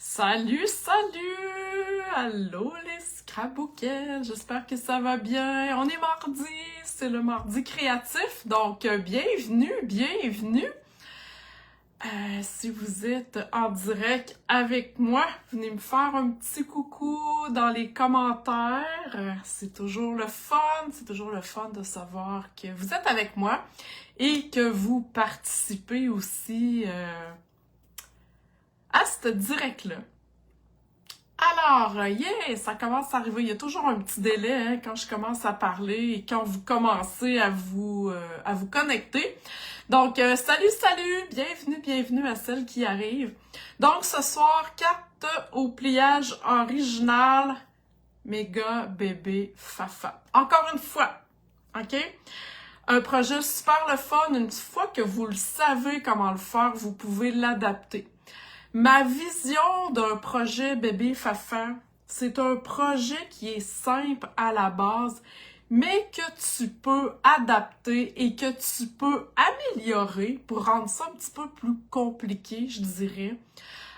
Salut, salut! Allô les scrapbookettes, j'espère que ça va bien. On est mardi, c'est le mardi créatif, donc bienvenue. Si vous êtes en direct avec moi, venez me faire un petit coucou dans les commentaires. C'est toujours le fun de savoir que vous êtes avec moi et que vous participez aussi à ce direct-là. Alors, ça commence à arriver. Il y a toujours un petit délai hein, quand je commence à parler et quand vous commencez à vous connecter. Donc, salut! Bienvenue à celles qui arrivent. Donc, ce soir, carte au pliage original Méga Bébé Fafa. Encore une fois, OK? Un projet super le fun. Une fois que vous le savez comment le faire, vous pouvez l'adapter. Ma vision d'un projet bébé Fafa, c'est un projet qui est simple à la base, mais que tu peux adapter et que tu peux améliorer pour rendre ça un petit peu plus compliqué, je dirais,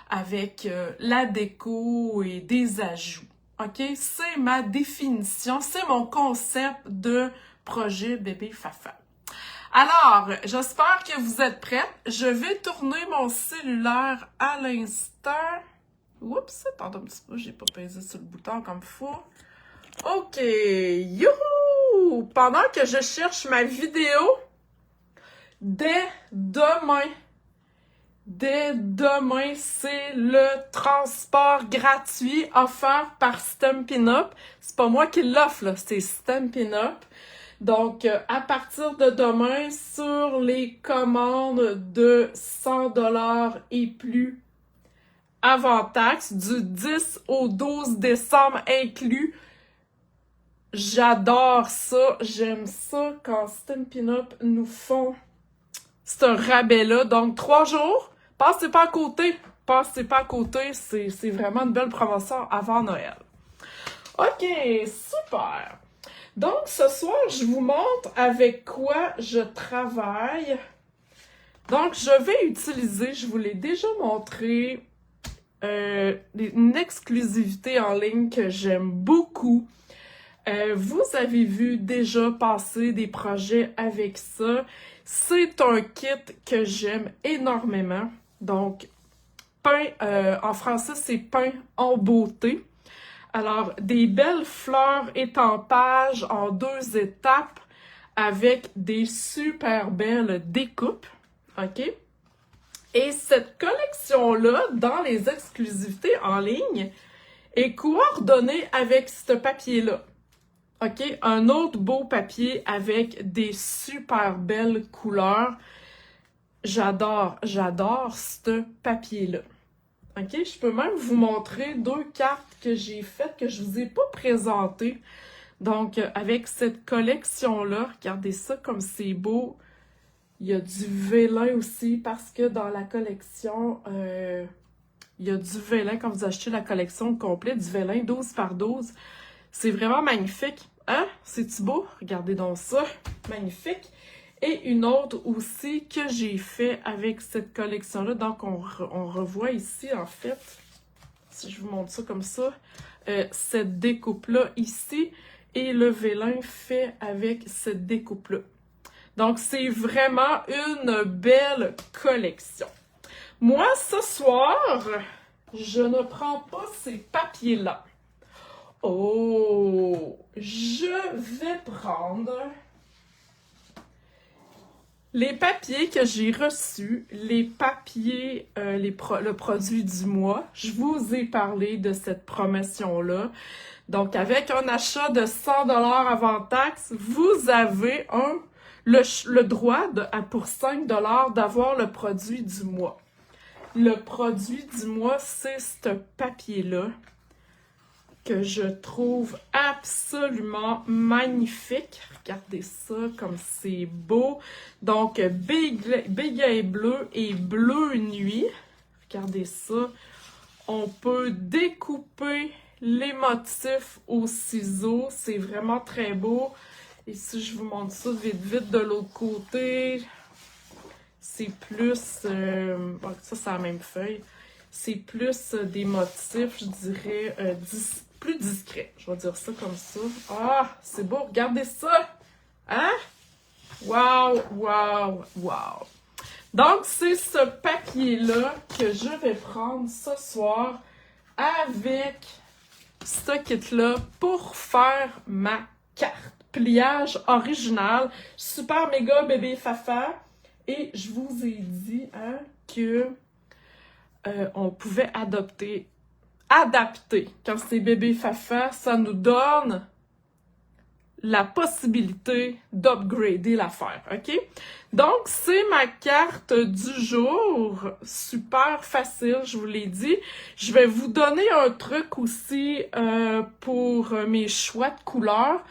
avec la déco et des ajouts. OK? C'est ma définition, c'est mon concept de projet bébé Fafa. Alors, j'espère que vous êtes prêtes. Je vais tourner mon cellulaire à l'instant. Oups, attendez un petit peu, j'ai pas pesé sur le bouton comme il faut. OK, youhou! Pendant que je cherche ma vidéo, dès demain, c'est le transport gratuit offert par Stampin' Up. C'est pas moi qui l'offre, là, c'est Stampin' Up. Donc, à partir de demain, sur les commandes de 100$ et plus avant taxe, du 10 au 12 décembre inclus, j'adore ça, j'aime ça quand Stampin' Up nous font ce rabais-là. Donc, 3 jours, passez pas à côté, c'est vraiment une belle promotion avant Noël. OK, super! Donc, ce soir, je vous montre avec quoi je travaille. Donc, je vais utiliser, je vous l'ai déjà montré, une exclusivité en ligne que j'aime beaucoup. Vous avez vu déjà passer des projets avec ça. C'est un kit que j'aime énormément. Donc, pain, en français, c'est pain en beauté. Alors, des belles fleurs étampage en 2 étapes avec des super belles découpes, OK? Et cette collection-là, dans les exclusivités en ligne, est coordonnée avec ce papier-là, OK? Un autre beau papier avec des super belles couleurs. J'adore ce papier-là. OK, je peux même vous montrer 2 cartes que j'ai faites que je vous ai pas présentées. Donc, avec cette collection-là, regardez ça comme c'est beau. Il y a du vélin aussi parce que dans la collection, il y a du vélin quand vous achetez la collection complète, du vélin 12 par 12. C'est vraiment magnifique. Hein? C'est-tu beau? Regardez donc ça. Magnifique. Et une autre aussi que j'ai fait avec cette collection-là. Donc, on revoit ici, en fait, si je vous montre ça comme ça, cette découpe-là ici et le vélin fait avec cette découpe-là. Donc, c'est vraiment une belle collection. Moi, ce soir, je ne prends pas ces papiers-là. Oh! Je vais prendre les papiers que j'ai reçus, les papiers, le produit du mois. Je vous ai parlé de cette promotion-là. Donc, avec un achat de 100$ avant taxe, vous avez le droit pour 5$ d'avoir le produit du mois. Le produit du mois, c'est ce papier-là que je trouve absolument magnifique. Regardez ça, comme c'est beau. Donc, béguin bleu et bleu nuit. Regardez ça. On peut découper les motifs au ciseau. C'est vraiment très beau. Et si je vous montre ça vite de l'autre côté, c'est plus... ça, c'est la même feuille. c'est plus des motifs, je dirais, plus discrets. Je vais dire ça comme ça. Ah, c'est beau, regardez ça! Hein? Wow, wow, wow! Donc, c'est ce papier-là que je vais prendre ce soir avec ce kit-là pour faire ma carte. Pliage original, super méga bébé fafa. Et je vous ai dit hein, que on pouvait adapter quand c'est bébé fafa, ça nous donne la possibilité d'upgrader l'affaire, ok? Donc, c'est ma carte du jour, super facile, je vous l'ai dit. Je vais vous donner un truc aussi pour mes choix de couleurs.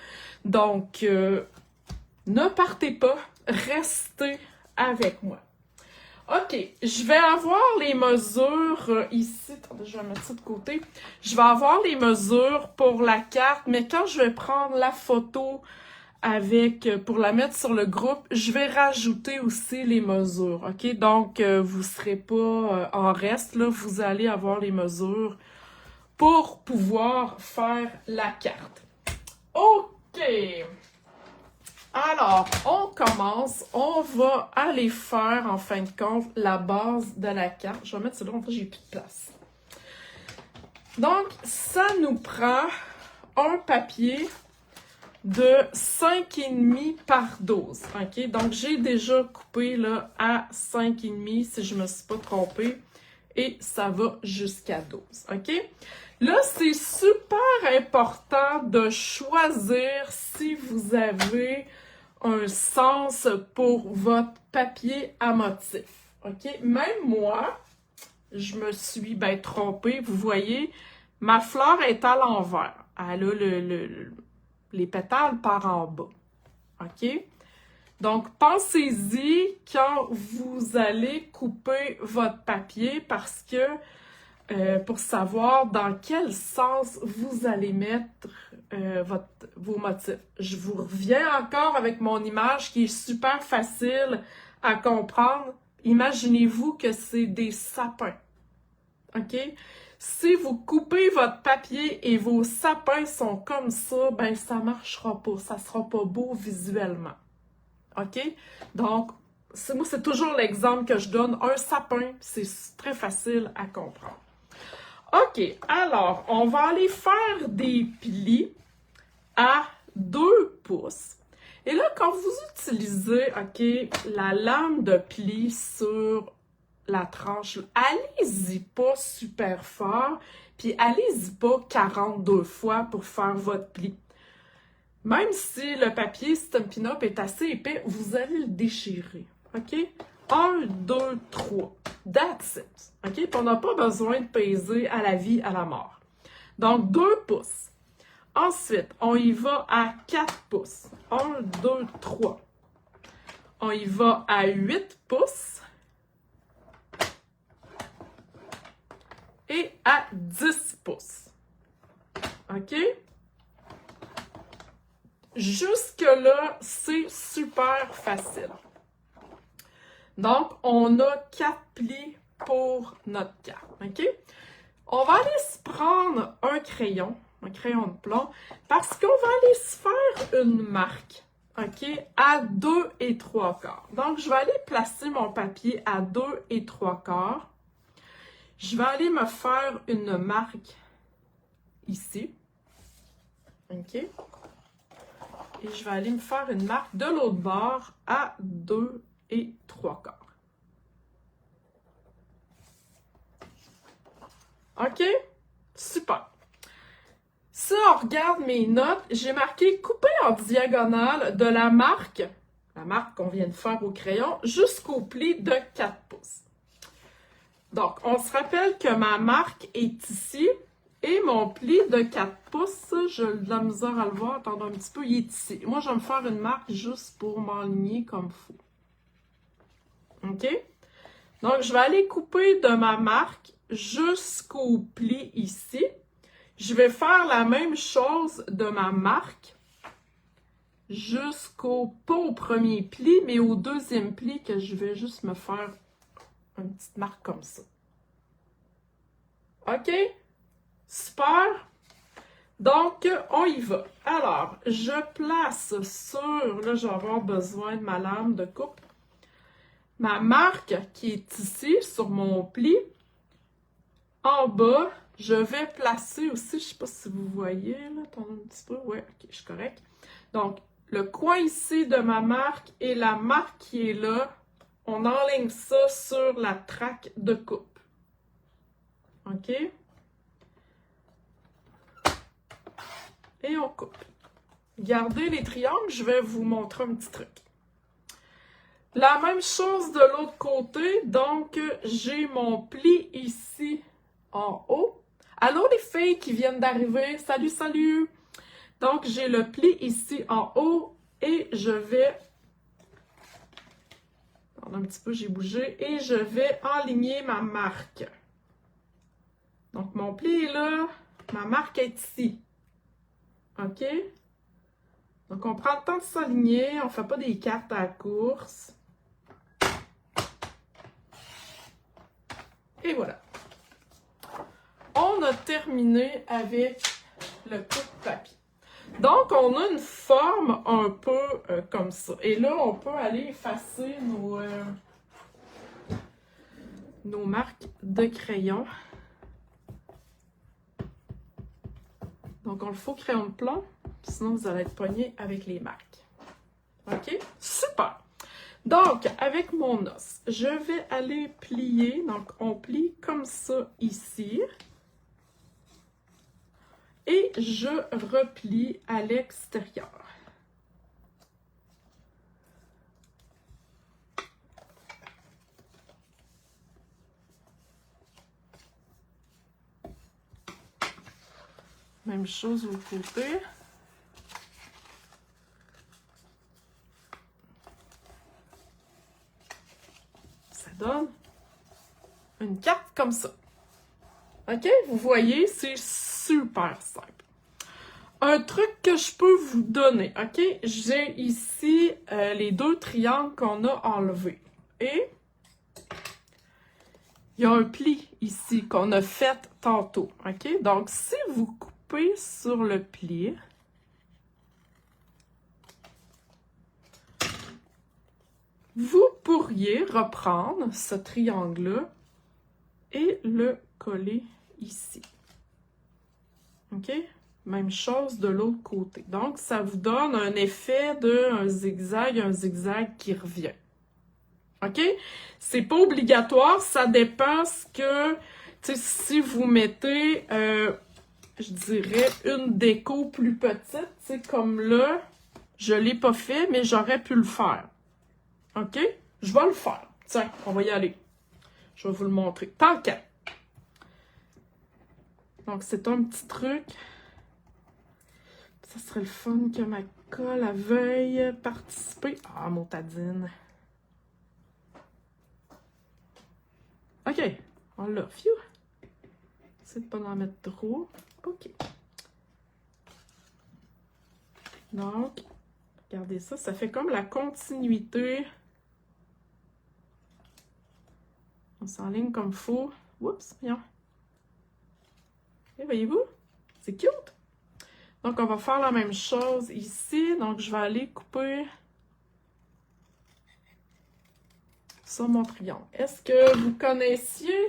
Donc, ne partez pas, restez avec moi. OK, je vais avoir les mesures ici. Attendez, je vais mettre ça de côté. Je vais avoir les mesures pour la carte, mais quand je vais prendre la photo pour la mettre sur le groupe, je vais rajouter aussi les mesures, OK? Donc, vous serez pas en reste, là. Vous allez avoir les mesures pour pouvoir faire la carte. OK! Alors, on commence. On va aller faire, en fin de compte, la base de la carte. Je vais mettre ça là, en fait, j'ai plus de place. Donc, ça nous prend un papier de 5,5 par 12. OK? Donc, j'ai déjà coupé là, à 5,5 si je me suis pas trompée. Et ça va jusqu'à 12. OK? Là, c'est super important de choisir si vous avez un sens pour votre papier à motif. OK? Même moi, je me suis trompée. Vous voyez, ma fleur est à l'envers. Elle a les pétales par en bas. OK? Donc, pensez-y quand vous allez couper votre papier parce que pour savoir dans quel sens vous allez mettre vos motifs. Je vous reviens encore avec mon image qui est super facile à comprendre. Imaginez-vous que c'est des sapins. OK? Si vous coupez votre papier et vos sapins sont comme ça, ben ça marchera pas. Ça sera pas beau visuellement. OK? Donc, moi, c'est toujours l'exemple que je donne. Un sapin, c'est très facile à comprendre. OK, alors, on va aller faire des plis à 2 pouces. Et là, quand vous utilisez, OK, la lame de pli sur la tranche, allez-y pas super fort, puis allez-y pas 42 fois pour faire votre pli. Même si le papier Stampin' Up est assez épais, vous allez le déchirer, OK? 1, 2, 3. That's it. OK? Puis on n'a pas besoin de peser à la vie, à la mort. Donc, 2 pouces. Ensuite, on y va à 4 pouces. 1, 2, 3. On y va à 8 pouces. Et à 10 pouces. OK? Jusque-là, c'est super facile. Donc, on a 4 plis pour notre carte, OK? On va aller se prendre un crayon de plomb, parce qu'on va aller se faire une marque, OK? À 2 et 3/4. Donc, je vais aller placer mon papier à 2 et 3/4. Je vais aller me faire une marque ici, OK? Et je vais aller me faire une marque de l'autre bord à 2 et 3/4. OK? Super. Si on regarde mes notes, j'ai marqué couper en diagonale de la marque qu'on vient de faire au crayon, jusqu'au pli de 4 pouces. Donc, on se rappelle que ma marque est ici. Et mon pli de 4 pouces, j'ai de la misère à le voir, attendez un petit peu, il est ici. Moi, je vais me faire une marque juste pour m'enligner comme il faut. OK? Donc, je vais aller couper de ma marque jusqu'au pli ici. Je vais faire la même chose de ma marque pas au premier pli, mais au deuxième pli que je vais juste me faire une petite marque comme ça. OK? Super! Donc, on y va. Alors, je place sur, là, je vais avoir besoin de ma lame de coupe, ma marque qui est ici, sur mon pli. En bas, je vais placer aussi, je sais pas si vous voyez, là, attendez un petit peu, ouais, ok, je suis correct. Donc, le coin ici de ma marque et la marque qui est là, on enligne ça sur la traque de coupe. OK? Et on coupe. Gardez les triangles, je vais vous montrer un petit truc. La même chose de l'autre côté, donc j'ai mon pli ici en haut. Allô les filles qui viennent d'arriver, salut, salut! Donc j'ai le pli ici en haut et je vais, un petit peu j'ai bougé, et je vais aligner ma marque. Donc mon pli est là, ma marque est ici. OK? Donc, on prend le temps de s'aligner. On ne fait pas des cartes à la course. Et voilà. On a terminé avec le coupe-papier. Donc, on a une forme un peu comme ça. Et là, on peut aller effacer nos marques de crayon. Donc, on le faut crayon de plomb. Sinon, vous allez être pogné avec les marques. OK? Super! Donc, avec mon os, je vais aller plier. Donc, on plie comme ça ici. Et je replie à l'extérieur. Même chose au côté. Ça donne une carte comme ça. OK? Vous voyez, c'est super simple. Un truc que je peux vous donner, OK? J'ai ici les deux triangles qu'on a enlevés. Et il y a un pli ici qu'on a fait tantôt, OK? Donc, si vous coupez sur le pli, vous pourriez reprendre ce triangle-là et le coller ici. OK? Même chose de l'autre côté. Donc, ça vous donne un effet un zigzag qui revient. OK? C'est pas obligatoire, ça dépend ce que, tu sais, si vous mettez, je dirais, une déco plus petite, tu sais, comme là, je l'ai pas fait, mais j'aurais pu le faire. OK? Je vais le faire. Tiens, on va y aller. Je vais vous le montrer. Tant qu'à. Donc, c'est un petit truc. Ça serait le fun que ma colle veuille participer. Ah, motadine. OK. On l'a. Phew. Essaye de pas en mettre trop. OK. Donc, regardez ça. Ça fait comme la continuité. On s'enligne comme il faut. Oups, bien. Et voyez-vous? C'est cute. Donc, on va faire la même chose ici. Donc, je vais aller couper sur mon triangle. Est-ce que vous connaissiez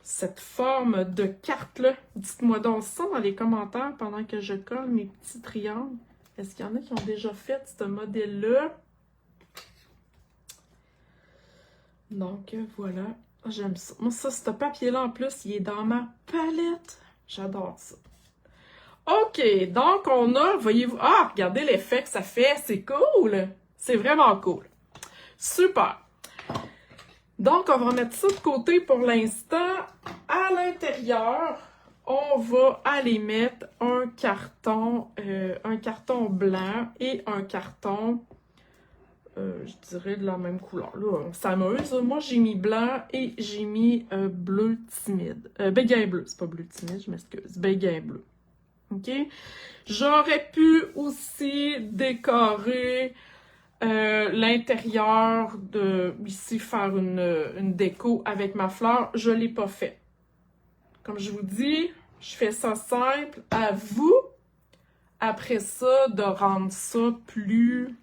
cette forme de carte-là? Dites-moi donc ça dans les commentaires pendant que je colle mes petits triangles. Est-ce qu'il y en a qui ont déjà fait ce modèle-là? Donc, voilà. J'aime ça. Moi, ça, ce papier-là, en plus, il est dans ma palette. J'adore ça. OK, donc on a, voyez-vous, ah, regardez l'effet que ça fait, c'est cool! C'est vraiment cool. Super! Donc, on va mettre ça de côté pour l'instant. À l'intérieur, on va aller mettre un carton blanc et un carton, je dirais, de la même couleur. Là, on s'amuse. Moi, j'ai mis blanc et j'ai mis bleu timide. Béguin bleu, c'est pas bleu timide, je m'excuse. Béguin bleu. OK? J'aurais pu aussi décorer l'intérieur de ici faire une déco avec ma fleur, je l'ai pas fait. Comme je vous dis, je fais ça simple. À vous, après ça, de rendre ça plus...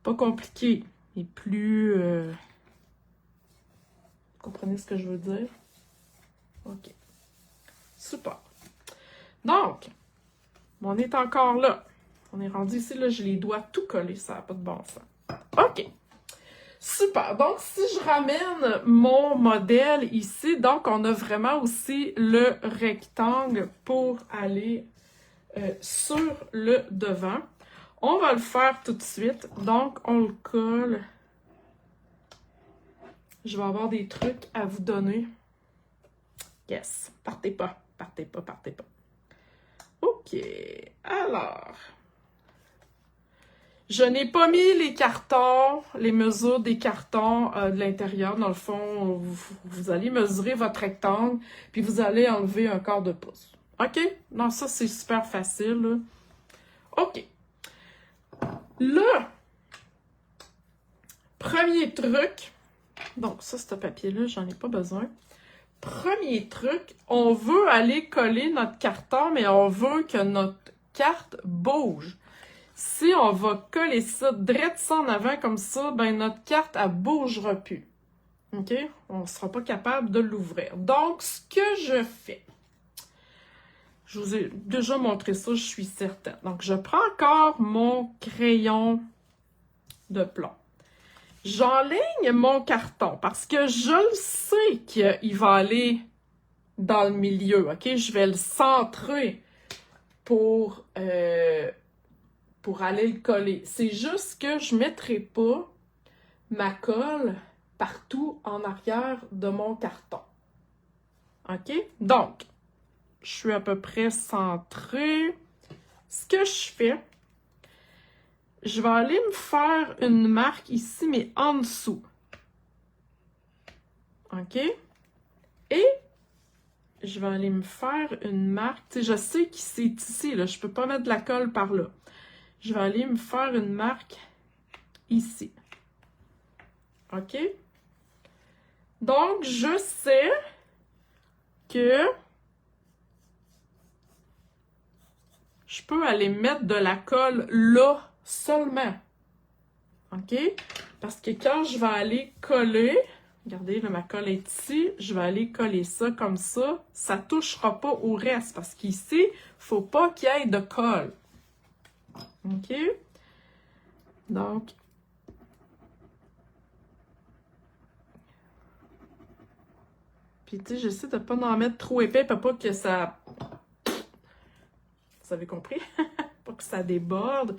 pas compliqué, mais plus... vous comprenez ce que je veux dire? OK. Super. Donc, on est encore là. On est rendu ici, là, j'ai les doigts tout collés, ça n'a pas de bon sens. OK. Super. Donc, si je ramène mon modèle ici, donc on a vraiment aussi le rectangle pour aller sur le devant. On va le faire tout de suite. Donc, on le colle. Je vais avoir des trucs à vous donner. Yes. Partez pas. Partez pas, partez pas. OK. Alors, je n'ai pas mis les cartons, les mesures des cartons de l'intérieur. Dans le fond, vous allez mesurer votre rectangle, puis vous allez enlever un quart de pouce. OK? Non, ça, c'est super facile, là. OK. Là, premier truc. Donc, ça, ce papier-là, j'en ai pas besoin. Premier truc, on veut aller coller notre carton, mais on veut que notre carte bouge. Si on va coller ça, direct ça en avant comme ça, ben notre carte, elle bougera plus. OK? On ne sera pas capable de l'ouvrir. Donc, ce que je fais, je vous ai déjà montré ça, je suis certaine. Donc, je prends encore mon crayon de plomb. J'enligne mon carton parce que je le sais qu'il va aller dans le milieu, OK? Je vais le centrer pour aller le coller. C'est juste que je ne mettrai pas ma colle partout en arrière de mon carton. OK? Donc, je suis à peu près centrée. Ce que je fais, je vais aller me faire une marque ici, mais en dessous. OK? Et je vais aller me faire une marque. Tu sais, je sais que c'est ici, là. Je ne peux pas mettre de la colle par là. Je vais aller me faire une marque ici. OK? Donc, je sais que je peux aller mettre de la colle là seulement. OK? Parce que quand je vais aller coller, regardez, là, ma colle est ici, je vais aller coller ça comme ça. Ça ne touchera pas au reste parce qu'ici, il ne faut pas qu'il y ait de colle. OK? Donc, puis tu sais, j'essaie de ne pas en mettre trop épais pour pas que ça... Vous avez compris? Pas que ça déborde,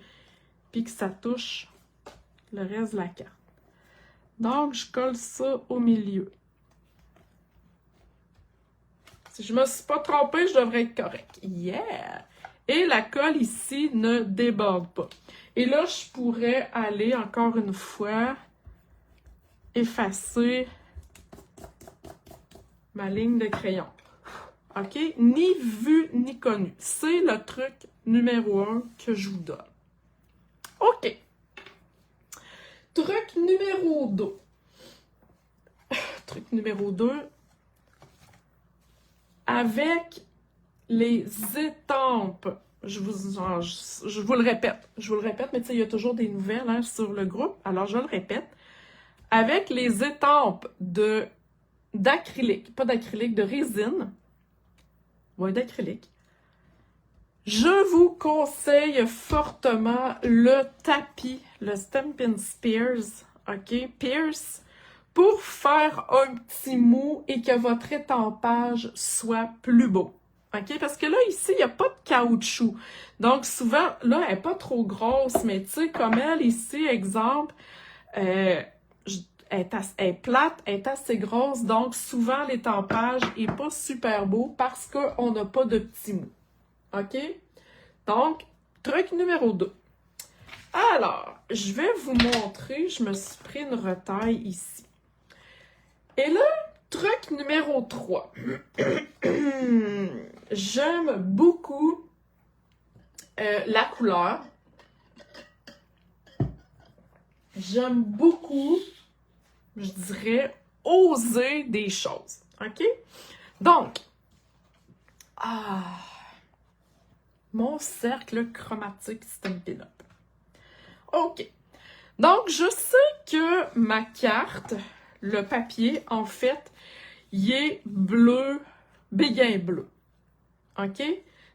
puis que ça touche le reste de la carte. Donc, je colle ça au milieu. Si je me suis pas trompée, je devrais être correct. Yeah! Et la colle ici ne déborde pas. Et là, je pourrais aller encore une fois effacer ma ligne de crayon. OK? Ni vu ni connu. C'est le truc numéro 1 que je vous donne. OK. Truc numéro 2. Truc numéro 2. Avec les étampes. Je vous le répète. Je vous le répète, mais tu sais, il y a toujours des nouvelles hein, sur le groupe. Alors, je le répète. Avec les étampes d'acrylique, pas d'acrylique, de résine. Oui, d'acrylique. Je vous conseille fortement le tapis, le Stampin' Spears, OK, Pierce, pour faire un petit mou et que votre étampage soit plus beau. OK? Parce que là, ici, il n'y a pas de caoutchouc. Donc, souvent, là, elle n'est pas trop grosse, mais tu sais, comme elle, ici, exemple, elle est plate, elle est assez grosse, donc souvent, l'étampage n'est pas super beau parce qu'on n'a pas de petits mous. OK? Donc, truc numéro 2. Alors, je vais vous montrer, je me suis pris une retaille ici. Et là, truc numéro 3. J'aime beaucoup la couleur. j'aime beaucoup, je dirais, oser des choses. OK? Donc, mon cercle chromatique Stampin' Up. OK. Donc, je sais que ma carte, le papier, en fait, il est bleu, béguin bleu. OK?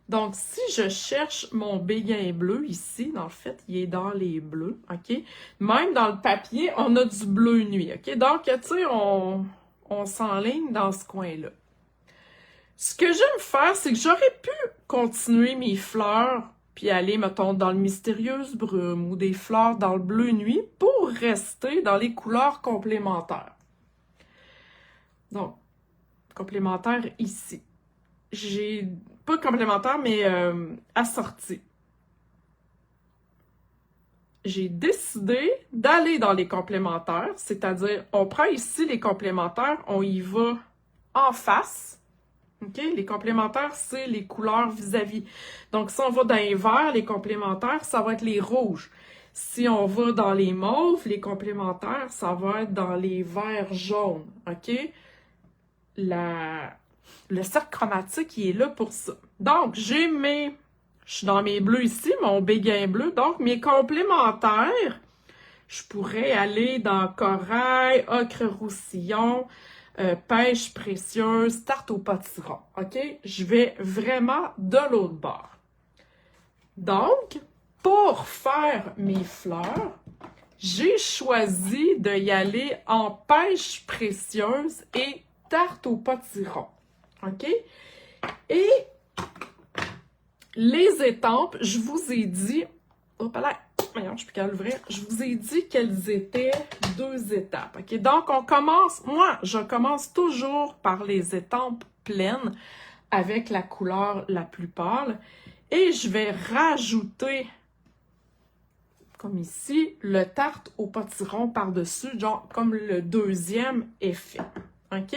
Donc, si je cherche mon béguin bleu ici, dans le fait, il est dans les bleus. OK? Même dans le papier, on a du bleu nuit. OK? Donc, tu sais, on s'enligne dans ce coin-là. Ce que j'aime faire, c'est que j'aurais pu continuer mes fleurs puis aller, mettons, dans le mystérieuse brume ou des fleurs dans le bleu nuit pour rester dans les couleurs complémentaires. Donc, complémentaire ici. J'ai, pas complémentaire, mais assorti. J'ai décidé d'aller dans les complémentaires, c'est-à-dire, on prend ici les complémentaires, on y va en face. OK? Les complémentaires, c'est les couleurs vis-à-vis. Donc, si on va dans les verts, les complémentaires, ça va être les rouges. Si on va dans les mauves, les complémentaires, ça va être dans les verts jaunes. OK? Le cercle chromatique, il est là pour ça. Donc, je suis dans mes bleus ici, mon béguin bleu. Donc, mes complémentaires, je pourrais aller dans corail, ocre roussillon, pêche précieuse, tarte au potiron. OK? Je vais vraiment de l'autre bord. Donc, pour faire mes fleurs, j'ai choisi d'y aller en pêche précieuse et tarte au potiron. OK? Et les étampes, je vous ai dit... Hop là! Voyons, je peux qu'à l'ouvrir. Je vous ai dit qu'elles étaient 2 étapes. OK? Donc, on commence... Moi, je commence toujours par les étampes pleines avec la couleur la plus pâle. Et je vais rajouter, comme ici, le tarte au potiron par-dessus, genre comme le deuxième effet. OK?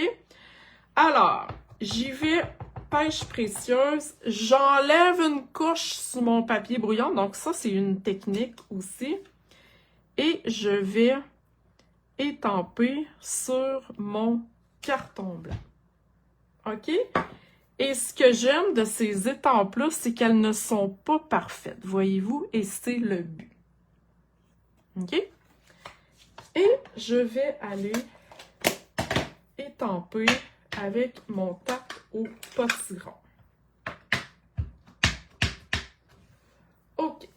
Alors, j'y vais... Pêche précieuse, j'enlève une couche sur mon papier brouillon, donc ça c'est une technique aussi, et je vais étamper sur mon carton blanc. OK? Et ce que j'aime de ces étampes-là, c'est qu'elles ne sont pas parfaites, voyez-vous, et c'est le but. OK? Et je vais aller étamper avec mon tarte au potiron. OK.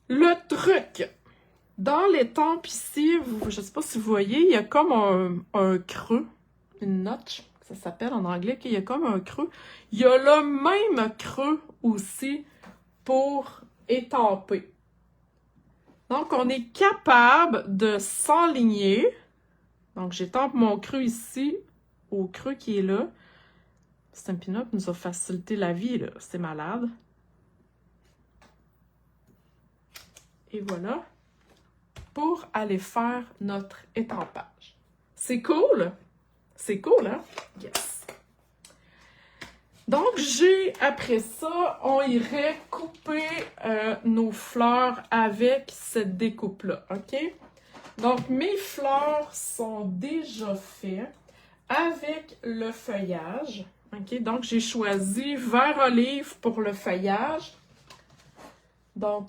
Le truc, dans l'étampe ici, je ne sais pas si vous voyez, il y a comme un creux, une notch, ça s'appelle en anglais, il y a comme un creux. Il y a le même creux aussi pour étamper. Donc, on est capable de s'enligner. Donc, j'étampe mon creux ici, au creux qui est là. Stampin' Up nous a facilité la vie, là. C'est malade. Et voilà. Pour aller faire notre étampage. C'est cool? C'est cool, hein? Yes! Donc, après ça, on irait couper nos fleurs avec cette découpe-là, OK? Donc, mes fleurs sont déjà faites avec le feuillage. OK? Donc, j'ai choisi vert olive pour le feuillage. Donc,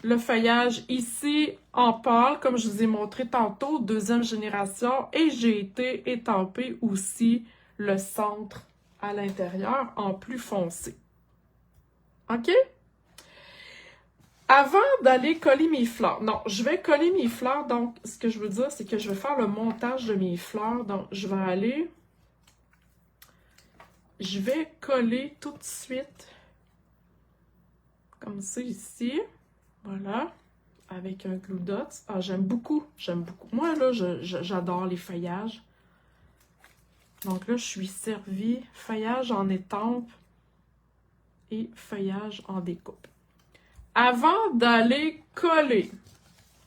le feuillage ici en pâle, comme je vous ai montré tantôt, 2e génération. Et j'ai été étamper aussi le centre à l'intérieur en plus foncé. OK? Avant d'aller coller mes fleurs, non, je vais coller mes fleurs, donc ce que je veux dire, c'est que je vais faire le montage de mes fleurs. Donc, je vais coller tout de suite, comme ça ici, voilà, avec un glue dots. Ah, j'aime beaucoup. Moi, là, j'adore les feuillages. Donc là, je suis servie feuillage en étampe et feuillage en découpe. Avant d'aller coller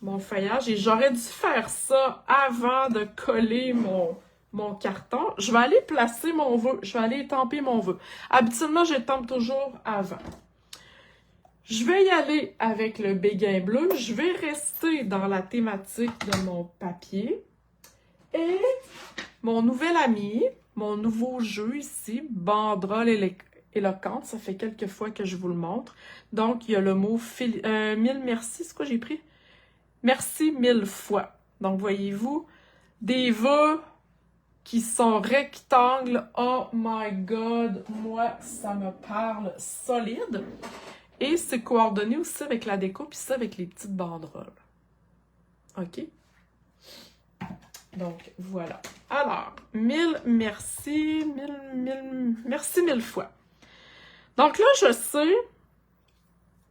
mon feuillage, et j'aurais dû faire ça avant de coller mon carton, je vais aller placer mon vœu, je vais aller étamper mon vœu. Habituellement, j'étampe toujours avant. Je vais y aller avec le béguin bleu. Je vais rester dans la thématique de mon papier. Et mon nouvel ami, mon nouveau jeu ici, banderole éloquente. Ça fait quelques fois que je vous le montre. Donc, il y a le mot mille merci. C'est quoi j'ai pris? Merci 1000 fois. Donc, voyez-vous, des vœux qui sont rectangles. Oh my God! Moi, ça me parle solide. Et c'est coordonné aussi avec la déco, puis ça avec les petites banderoles. OK? Donc, voilà. Alors, 1000 merci, 1000 fois. Donc là, je sais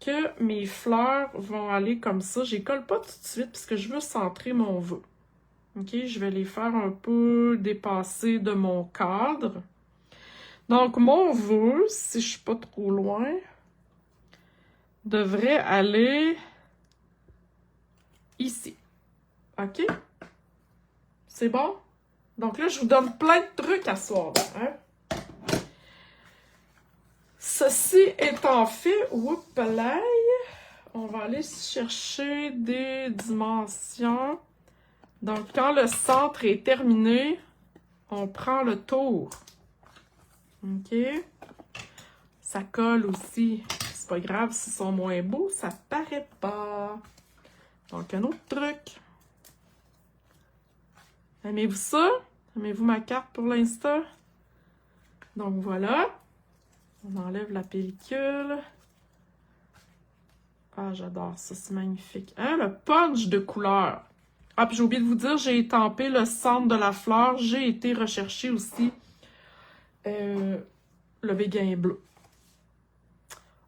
que mes fleurs vont aller comme ça. Je les colle pas tout de suite parce que je veux centrer mon vœu. OK? Je vais les faire un peu dépasser de mon cadre. Donc, mon vœu, si je suis pas trop loin, devrait aller ici. OK? C'est bon? Donc là, je vous donne plein de trucs à soir. Hein? Ceci étant fait, on va aller chercher des dimensions. Donc, quand le centre est terminé, on prend le tour. OK? Ça colle aussi. C'est pas grave s'ils sont moins beaux, ça paraît pas. Donc, un autre truc. Aimez-vous ça? Aimez-vous ma carte pour l'instant? Donc, voilà. On enlève la pellicule. Ah, j'adore ça, c'est magnifique. Hein, le punch de couleur. Ah, puis j'ai oublié de vous dire, j'ai étampé le centre de la fleur. J'ai été rechercher aussi le béguin bleu.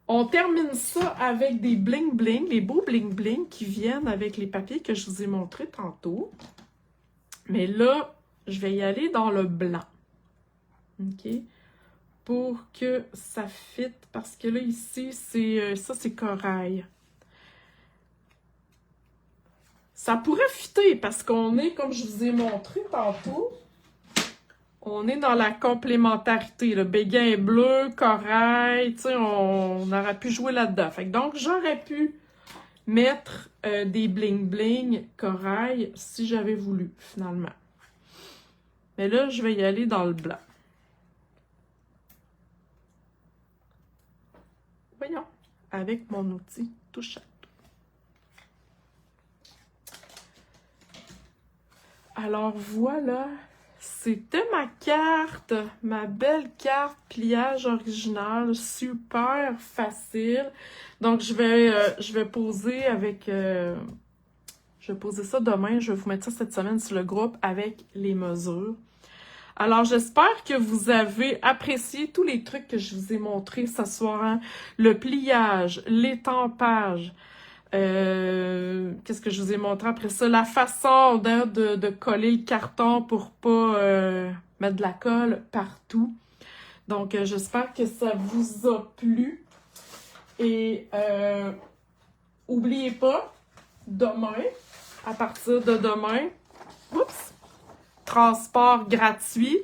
On termine ça avec des bling-bling, les beaux bling-bling qui viennent avec les papiers que je vous ai montrés tantôt. Mais là, je vais y aller dans le blanc. OK? Pour que ça fitte, parce que là, ici, c'est corail. Ça pourrait fitter, parce qu'on est, comme je vous ai montré tantôt, on est dans la complémentarité. Le béguin bleu, corail, tu sais, on aurait pu jouer là-dedans. Fait que donc, j'aurais pu mettre des bling-bling corail si j'avais voulu, finalement. Mais là, je vais y aller dans le blanc. Voyons, avec mon outil touche à tout. Alors voilà, c'était ma carte, ma belle carte pliage original, super facile. Donc je vais poser avec, je vais poser ça demain, je vais vous mettre ça cette semaine sur le groupe avec les mesures. Alors, j'espère que vous avez apprécié tous les trucs que je vous ai montrés ce soir. Hein? Le pliage, l'étampage. Qu'est-ce que je vous ai montré après ça? La façon de coller le carton pour pas mettre de la colle partout. Donc, j'espère que ça vous a plu. Et oubliez pas, demain, à partir de demain, oups! Transport gratuit.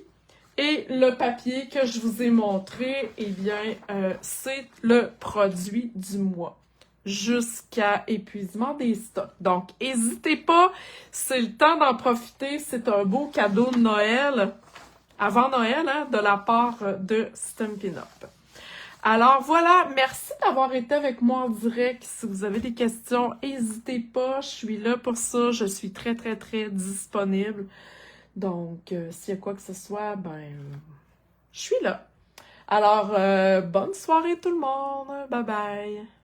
Et le papier que je vous ai montré, eh bien, c'est le produit du mois jusqu'à épuisement des stocks. Donc, n'hésitez pas, c'est le temps d'en profiter. C'est un beau cadeau de Noël, avant Noël, hein, de la part de Stampin' Up. Alors voilà, merci d'avoir été avec moi en direct. Si vous avez des questions, n'hésitez pas, je suis là pour ça. Je suis très, très, très disponible. Donc, s'il y a quoi que ce soit, je suis là. Alors, bonne soirée tout le monde. Bye bye.